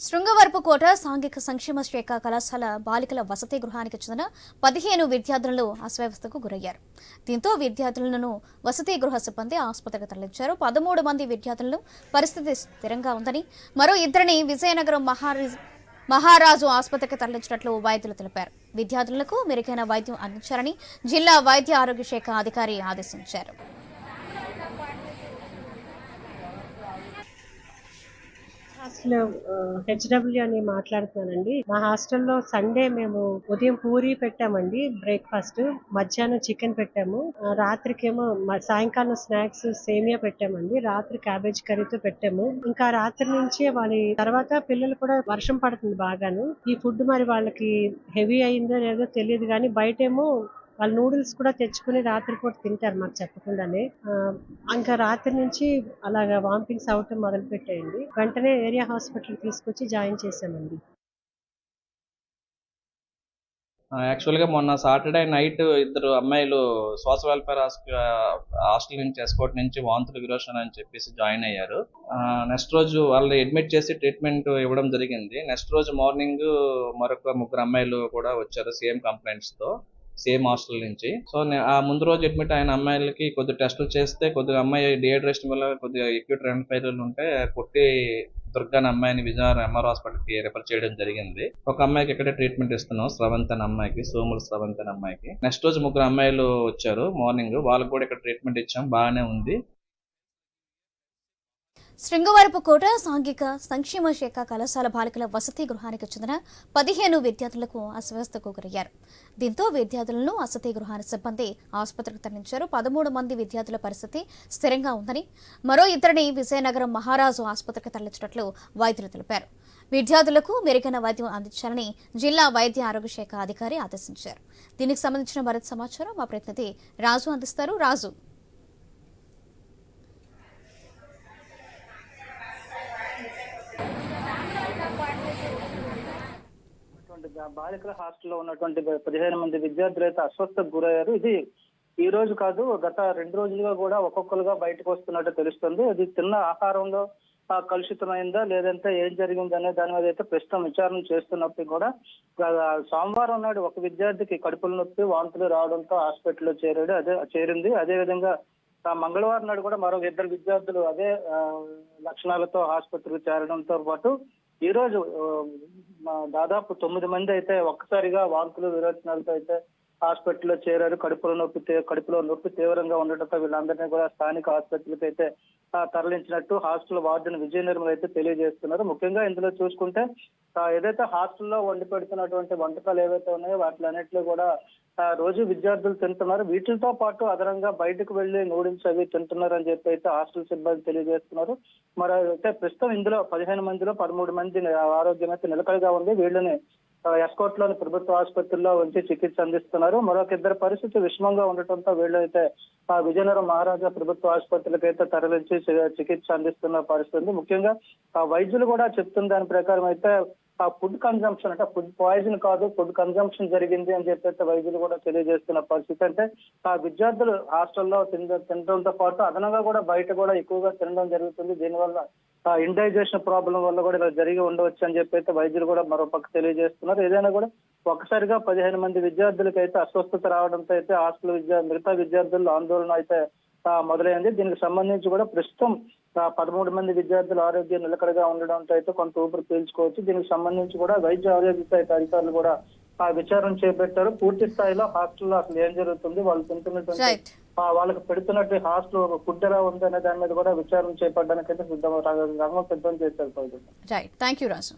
శృంగవరపుకోట సాంఘిక సంక్షేమ శాఖ కళాశాల బాలికల వసతి గృహానికి చెందిన 15 విద్యార్థులు అస్వస్థతకు గురయ్యారు. దీంతో విద్యార్థులను వసతి గృహ సిబ్బంది ఆసుపత్రికి తరలించారు. 13 మంది విద్యార్థులను పరిస్థితి స్థిరంగా ఉందని, మరో ఇద్దరిని విజయనగరం మహారాజు ఆసుపత్రికి తరలించినట్లు వైద్యులు తెలిపారు. విద్యార్థులకు మెరుగైన వైద్యం అందించారని జిల్లా వైద్య ఆరోగ్య శాఖ అధికారి ఆదేశించారు. అసలు హెచ్డబ్ల్యూ అని మాట్లాడుతున్నానండి. మా హాస్టల్లో సండే మేము ఉదయం పూరి పెట్టామండి బ్రేక్ఫాస్ట్, మధ్యాహ్నం చికెన్ పెట్టాము, రాత్రికేమో సాయంకాలం స్నాక్స్ సేమియా పెట్టామండి, రాత్రి క్యాబేజ్ కర్రీతో పెట్టాము. ఇంకా రాత్రి నుంచి వాళ్ళ తర్వాత పిల్లలు కూడా వర్షం పడుతుంది బాగాను. ఈ ఫుడ్ మరి వాళ్ళకి హెవీ అయిందో లేదో తెలియదు కానీ బయటేమో వాళ్ళు నూడిల్స్ కూడా తెచ్చుకుని రాత్రిపూట తింటారు మాకు చెప్పకుండానే. ఇంకా రాత్రి నుంచి అలాగా వామిటింగ్స్ అవటం మొదలు పెట్టాయండి. వెంటనే ఏరియా హాస్పిటల్ తీసుకొచ్చి జాయిన్ చేశామండి. యాక్చువల్గా మొన్న సాటర్డే నైట్ ఇద్దరు అమ్మాయిలు సోషల్ వెల్ఫేర్ హాస్టల్ నుంచి ఎస్కోట్ నుంచి వాంతులు విరోచన అని చెప్పేసి జాయిన్ అయ్యారు. నెక్స్ట్ రోజు వాళ్ళని అడ్మిట్ చేసి ట్రీట్మెంట్ ఇవ్వడం జరిగింది. నెక్స్ట్ రోజు మార్నింగ్ మరొక ముగ్గురు అమ్మాయిలు కూడా వచ్చారు సేమ్ కంప్లైంట్స్ తో, సేమ్ హాస్టల్ నుంచి. సో ఆ ముందు రోజు అడ్మిట్ అయిన అమ్మాయిలకి కొద్దిగా టెస్టులు చేస్తే కొద్దిగా అమ్మాయి డిహైడ్రేషన్ వల్ల కొద్దిగా ఎక్యూట్ రెండల్ ఫెయిల్యూర్ ఉంటే కొట్టి దుర్గా అనే అమ్మాయిని విజయనగరం ఎంఆర్ హాస్పిటల్ కి రిఫర్ చేయడం జరిగింది. ఒక అమ్మాయికి ఇక్కడే ట్రీట్మెంట్ ఇస్తున్నాం, స్రవంత్ అనే అమ్మాయికి, సోముల స్రవంత్ అనే అమ్మాయికి. నెక్స్ట్ రోజు ముగ్గురు అమ్మాయిలు వచ్చారు మార్నింగ్, వాళ్ళకి కూడా ఇక్కడ ట్రీట్మెంట్ ఇచ్చాం, బాగానే ఉంది. శృంగవరపుకోట సాంఘిక సంక్షేమ శాఖ కళాశాల బాలికల వసతి గృహానికి చెందిన 15 విద్యార్థులకు అస్వస్థతకు గురయ్యారు. దీంతో విద్యార్థులను వసతి గృహాన్ని సిబ్బంది ఆసుపత్రికి తరలించారు. 13 మంది విద్యార్థుల పరిస్థితి స్థిరంగా ఉందని, మరో ఇద్దరిని విజయనగరం మహారాజు ఆసుపత్రికి తరలించినట్లు వైద్యులు తెలిపారు. విద్యార్థులకు మెరుగైన వైద్యం అందించాలని జిల్లా వైద్య ఆరోగ్య శాఖ అధికారి ఆదేశించారు. దీనికి సంబంధించిన మరింత సమాచారం మా ప్రతినిధి రాజు అందిస్తారు. రాజు, బాలికల హాస్టల్లో ఉన్నటువంటి 15 మంది విద్యార్థులు అయితే అస్వస్థతకు గురయ్యారు. ఇది ఈ రోజు కాదు, గత 2 రోజులుగా కూడా ఒక్కొక్కరుగా బయటకు వస్తున్నట్టు తెలుస్తుంది. అది తిన్న ఆహారంలో కలుషితమైందా లేదంటే ఏం జరిగిందనే దాని మీద అయితే ప్రస్తుతం విచారణ చేస్తున్నప్పుడు కూడా సోమవారం నాడు ఒక విద్యార్థికి కడుపుల నొప్పి వాంతులు రావడంతో హాస్పిటల్లో చేరింది. అదేవిధంగా మంగళవారం నాడు కూడా మరో 2 విద్యార్థులు అదే లక్షణాలతో ఆసుపత్రికి చేరడంతో పాటు ఈ రోజు దాదాపు 9 మంది అయితే ఒక్కసారిగా వాంతులు విరోచనాలతో అయితే హాస్పిటల్లో చేరారు. కడుపులో నొప్పి తీవ్రంగా ఉండటంతో వీళ్ళందరినీ కూడా స్థానిక ఆసుపత్రికి అయితే తరలించినట్టు హాస్టల్ వార్డెన్ విజయ నిర్మల్ అయితే తెలియజేస్తున్నారు. ముఖ్యంగా ఇందులో చూసుకుంటే ఏదైతే హాస్టల్లో వండి పెడుతున్నటువంటి వంటకాలు ఏవైతే ఉన్నాయో వాటిలన్నింటిలో కూడా రోజు విద్యార్థులు తింటున్నారు. వీటితో పాటు అదనంగా బయటకు వెళ్లి నూడిల్స్ అవి తింటున్నారు అని చెప్పి అయితే హాస్టల్ సిబ్బంది తెలియజేస్తున్నారు. మరి అయితే ప్రస్తుతం ఇందులో 15 మందిలో 13 మంది ఆరోగ్యం అయితే నిలకడగా ఉంది. వీళ్ళని ఎస్కోట్ లోని ప్రభుత్వ ఆసుపత్రిలో ఉంచి చికిత్స అందిస్తున్నారు. మరొక 2 పరిస్థితి విషమంగా ఉండటంతో వీళ్ళైతే విజయనగరం మహారాజా ప్రభుత్వ ఆసుపత్రికి అయితే తరలించి చికిత్స అందిస్తున్న పరిస్థితి. ముఖ్యంగా వైద్యులు కూడా చెప్తున్న దాని ప్రకారం అయితే ఫుడ్ కన్జంప్షన్, అంటే ఫుడ్ పాయిజన్ కాదు, ఫుడ్ కన్జంప్షన్ జరిగింది అని చెప్పి వైద్యులు కూడా తెలియజేస్తున్న పరిస్థితి. అంటే విద్యార్థులు హాస్టల్లో తినడంతో పాటు అదనంగా కూడా బయట కూడా ఎక్కువగా తినడం జరుగుతుంది. దీనివల్ల ఇండైజెషన్ ప్రాబ్లం వల్ల కూడా ఇలా జరిగి ఉండవచ్చు అని చెప్పి అయితే వైద్యులు కూడా మరో పక్క తెలియజేస్తున్నారు. ఏదైనా కూడా ఒక్కసారిగా 15 మంది విద్యార్థులకి అయితే అస్వస్థత రావడంతో అయితే హాస్టల్ మిగతా విద్యార్థుల్లో ఆందోళన అయితే మొదలైంది. దీనికి సంబంధించి కూడా ప్రస్తుతం 13 మంది విద్యార్థుల ఆరోగ్యం నిలకడగా ఉండడంతో అయితే కొంత ఊపిరి పీల్చుకోవచ్చు. దీనికి సంబంధించి కూడా వైద్య ఆరోగ్య శాఖ అధికారులు కూడా విచారణ చేపట్టారు. పూర్తి స్థాయిలో హాస్టల్లో అసలు ఏం జరుగుతుంది, వాళ్ళు తింటున్నటువంటి వాళ్ళకి పెడుతున్నట్టు హాస్టల్ ఫుడ్ ఎలా ఉంది అనే దాని మీద కూడా విచారణ చేపట్టడానికి అయితే సిద్ధం చేశారు. Thank you Raju.